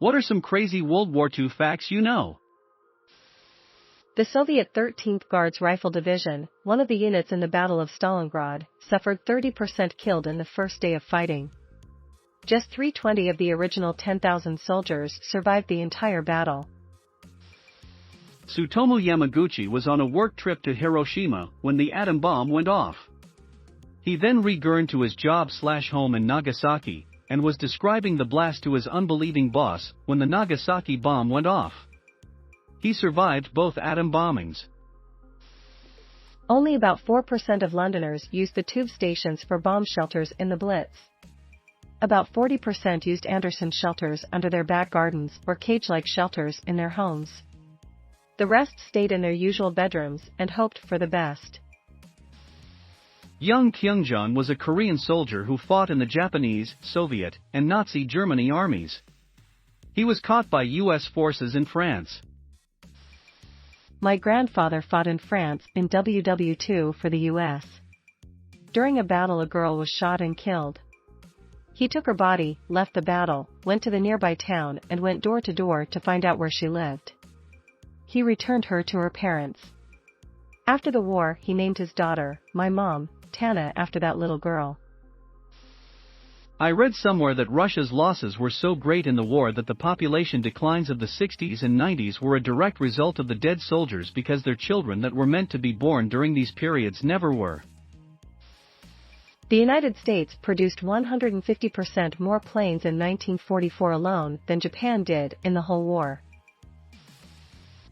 What are some crazy World War II facts you know? The Soviet 13th Guards Rifle Division, one of the units in the Battle of Stalingrad, suffered 30% killed in the first day of fighting. Just 320 of the original 10,000 soldiers survived the entire battle. Tsutomu Yamaguchi was on a work trip to Hiroshima when the atom bomb went off. He then regurned to his job/home in Nagasaki, and was describing the blast to his unbelieving boss when the Nagasaki bomb went off. He survived both atom bombings. Only about 4% of Londoners used the tube stations for bomb shelters in the Blitz. About 40% used Anderson shelters under their back gardens or cage-like shelters in their homes. The rest stayed in their usual bedrooms and hoped for the best. Young Kyoungjong was a Korean soldier who fought in the Japanese, Soviet, and Nazi Germany armies. He was caught by U.S. forces in France. My grandfather fought in France in WWII for the U.S. During a battle, a girl was shot and killed. He took her body, left the battle, went to the nearby town and went door to door to find out where she lived. He returned her to her parents. After the war, he named his daughter, my mom, Tana, after that little girl. I read somewhere that Russia's losses were so great in the war that the population declines of the 60s and 90s were a direct result of the dead soldiers because their children that were meant to be born during these periods never were. The United States produced 150% more planes in 1944 alone than Japan did in the whole war.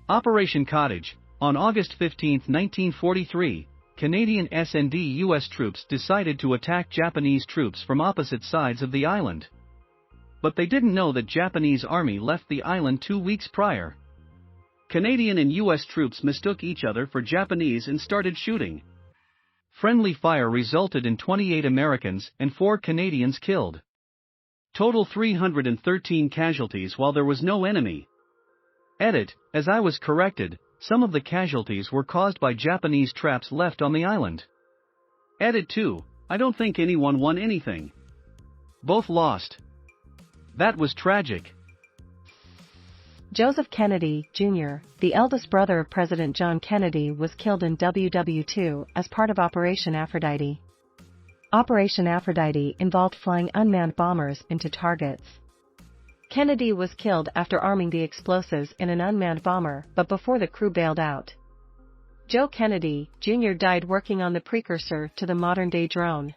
Operation Cottage. On August 15, 1943, Canadian S&D U.S. troops decided to attack Japanese troops from opposite sides of the island. But they didn't know that Japanese army left the island 2 weeks prior. Canadian and U.S. troops mistook each other for Japanese and started shooting. Friendly fire resulted in 28 Americans and 4 Canadians killed. Total 313 casualties while there was no enemy. Edit, as I was corrected, some of the casualties were caused by Japanese traps left on the island. Edit 2, I don't think anyone won anything. Both lost. That was tragic. Joseph Kennedy, Jr., the eldest brother of President John Kennedy, was killed in WWII as part of Operation Aphrodite. Operation Aphrodite involved flying unmanned bombers into targets. Kennedy was killed after arming the explosives in an unmanned bomber, but before the crew bailed out. Joe Kennedy, Jr. died working on the precursor to the modern-day drone.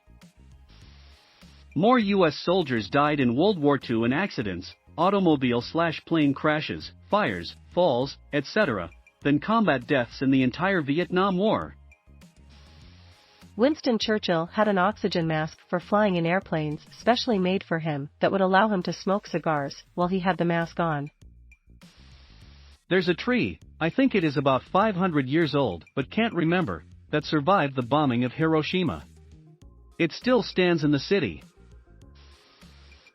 More U.S. soldiers died in World War II in accidents, automobile/plane crashes, fires, falls, etc., than combat deaths in the entire Vietnam War. Winston Churchill had an oxygen mask for flying in airplanes specially made for him that would allow him to smoke cigars while he had the mask on. There's a tree, I think it is about 500 years old but can't remember, that survived the bombing of Hiroshima. It still stands in the city.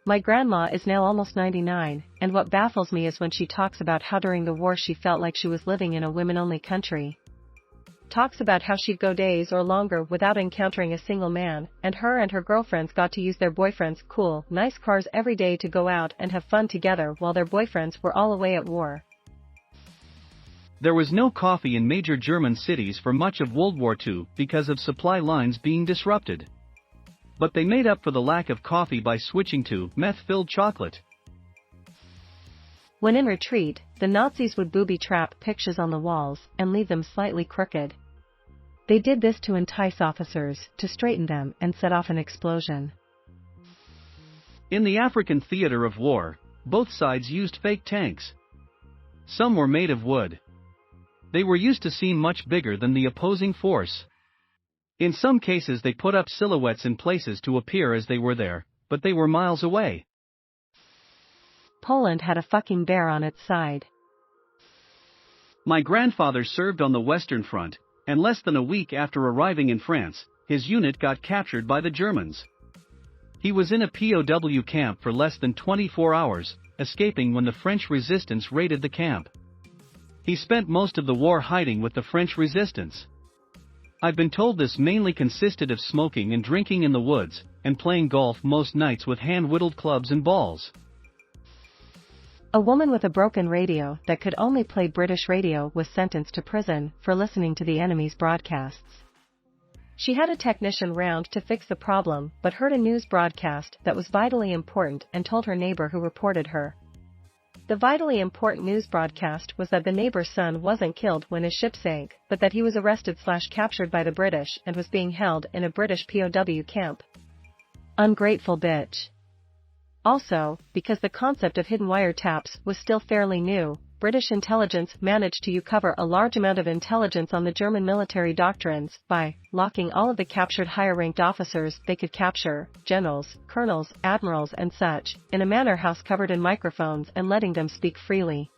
My grandma is now almost 99, and what baffles me is when she talks about how during the war she felt like she was living in a women-only country. Talks about how she'd go days or longer without encountering a single man, and her girlfriends got to use their boyfriends' cool, nice cars every day to go out and have fun together while their boyfriends were all away at war. There was no coffee in major German cities for much of World War II because of supply lines being disrupted. But they made up for the lack of coffee by switching to meth-filled chocolate. When in retreat, the Nazis would booby-trap pictures on the walls and leave them slightly crooked. They did this to entice officers to straighten them and set off an explosion. In the African theater of war, both sides used fake tanks. Some were made of wood. They were used to seem much bigger than the opposing force. In some cases they put up silhouettes in places to appear as they were there, but they were miles away. Poland had a fucking bear on its side. My grandfather served on the Western Front, and less than a week after arriving in France, his unit got captured by the Germans. He was in a POW camp for less than 24 hours, escaping when the French resistance raided the camp. He spent most of the war hiding with the French resistance. I've been told this mainly consisted of smoking and drinking in the woods, and playing golf most nights with hand-whittled clubs and balls. A woman with a broken radio that could only play British radio was sentenced to prison for listening to the enemy's broadcasts. She had a technician round to fix the problem but heard a news broadcast that was vitally important and told her neighbor, who reported her. The vitally important news broadcast was that the neighbor's son wasn't killed when his ship sank, but that he was arrested/captured by the British and was being held in a British POW camp. Ungrateful bitch. Also, because the concept of hidden wiretaps was still fairly new, British intelligence managed to uncover a large amount of intelligence on the German military doctrines by locking all of the captured higher-ranked officers they could capture, generals, colonels, admirals and such, in a manor house covered in microphones and letting them speak freely.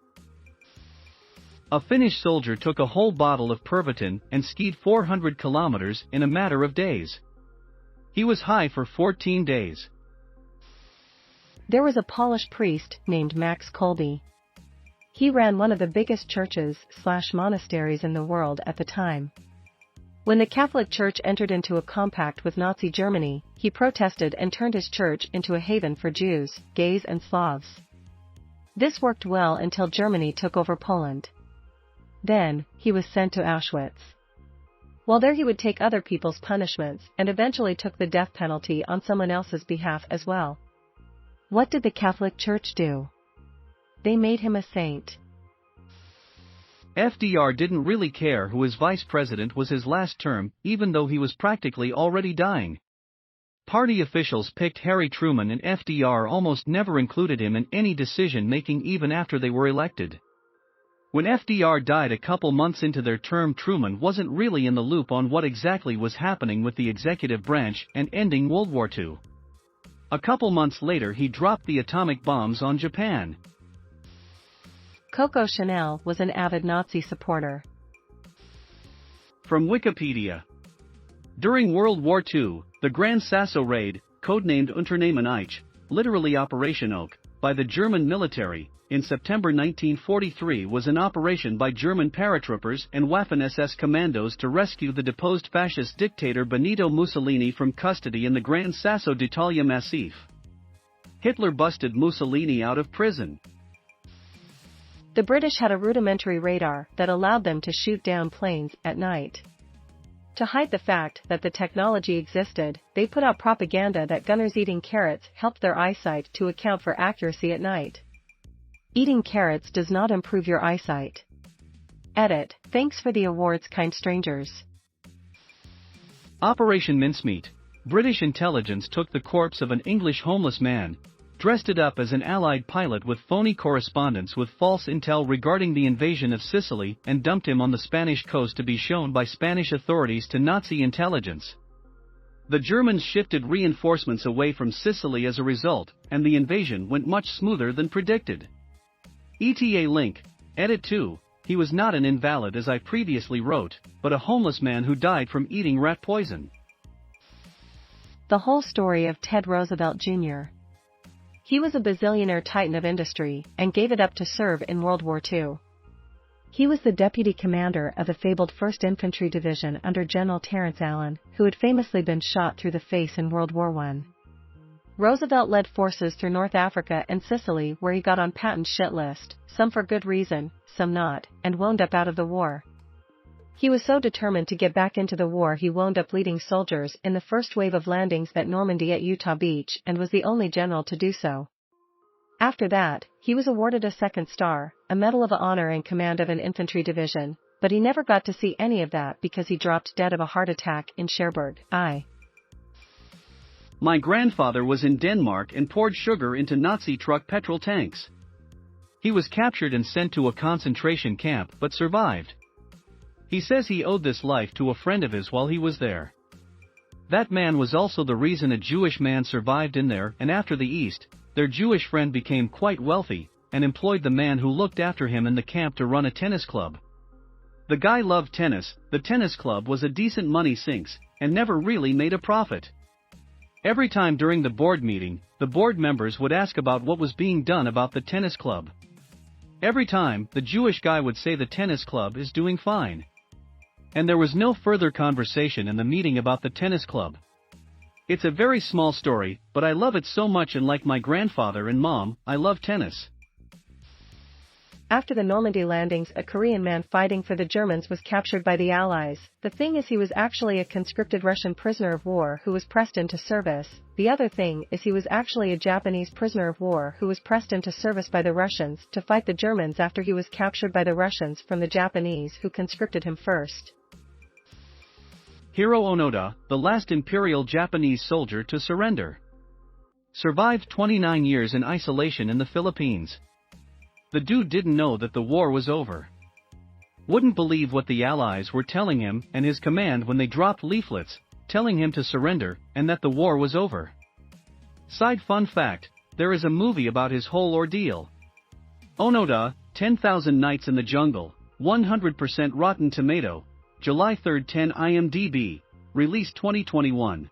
A Finnish soldier took a whole bottle of Pervitin and skied 400 kilometers in a matter of days. He was high for 14 days. There was a Polish priest named Max Kolbe. He ran one of the biggest churches/monasteries in the world at the time. When the Catholic Church entered into a compact with Nazi Germany, he protested and turned his church into a haven for Jews, gays and Slavs. This worked well until Germany took over Poland. Then, he was sent to Auschwitz. While there he would take other people's punishments and eventually took the death penalty on someone else's behalf as well. What did the Catholic Church do? They made him a saint. FDR didn't really care who his vice president was his last term, even though he was practically already dying. Party officials picked Harry Truman, and FDR almost never included him in any decision-making even after they were elected. When FDR died a couple months into their term, Truman wasn't really in the loop on what exactly was happening with the executive branch and ending World War II. A couple months later he dropped the atomic bombs on Japan. Coco Chanel was an avid Nazi supporter. From Wikipedia. During World War II, the Grand Sasso raid, codenamed Unternehmen Eich, literally Operation Oak, by the German military, in September 1943 was an operation by German paratroopers and Waffen-SS commandos to rescue the deposed fascist dictator Benito Mussolini from custody in the Grand Sasso d'Italia Massif. Hitler busted Mussolini out of prison. The British had a rudimentary radar that allowed them to shoot down planes at night. To hide the fact that the technology existed, they put out propaganda that gunners eating carrots helped their eyesight to account for accuracy at night. Eating carrots does not improve your eyesight. Edit. Thanks for the awards, kind strangers. Operation Mincemeat. British intelligence took the corpse of an English homeless man, dressed it up as an Allied pilot with phony correspondence with false intel regarding the invasion of Sicily, and dumped him on the Spanish coast to be shown by Spanish authorities to Nazi intelligence. The Germans shifted reinforcements away from Sicily as a result, and the invasion went much smoother than predicted. ETA link. Edit 2. He was not an invalid as I previously wrote, but a homeless man who died from eating rat poison. The whole story of Ted Roosevelt Jr. He was a bazillionaire titan of industry, and gave it up to serve in World War II. He was the deputy commander of the fabled 1st Infantry Division under General Terence Allen, who had famously been shot through the face in World War I. Roosevelt led forces through North Africa and Sicily, where he got on Patton's shit list, some for good reason, some not, and wound up out of the war. He was so determined to get back into the war he wound up leading soldiers in the first wave of landings at Normandy at Utah Beach, and was the only general to do so. After that, he was awarded a 2nd star, a Medal of Honor in command of an infantry division, but he never got to see any of that because he dropped dead of a heart attack in Cherbourg. My grandfather was in Denmark and poured sugar into Nazi truck petrol tanks. He was captured and sent to a concentration camp but survived. He says he owed this life to a friend of his while he was there. That man was also the reason a Jewish man survived in there, and after the East, their Jewish friend became quite wealthy, and employed the man who looked after him in the camp to run a tennis club. The guy loved tennis, the tennis club was a decent money sinks, and never really made a profit. Every time during the board meeting, the board members would ask about what was being done about the tennis club. Every time, the Jewish guy would say the tennis club is doing fine. and there was no further conversation in the meeting about the tennis club. It's a very small story, but I love it so much, and like my grandfather and mom, I love tennis. After the Normandy landings, a Korean man fighting for the Germans was captured by the Allies. The thing is, he was actually a conscripted Russian prisoner of war who was pressed into service. The other thing is, he was actually a Japanese prisoner of war who was pressed into service by the Russians to fight the Germans after he was captured by the Russians from the Japanese who conscripted him first. Hiro Onoda, the last Imperial Japanese soldier to surrender. Survived 29 years in isolation in the Philippines. The dude didn't know that the war was over. Wouldn't believe what the Allies were telling him and his command when they dropped leaflets, telling him to surrender and that the war was over. Side fun fact, there is a movie about his whole ordeal. Onoda, 10,000 Nights in the Jungle, 100% Rotten Tomato, July 3, 10 IMDb, released 2021.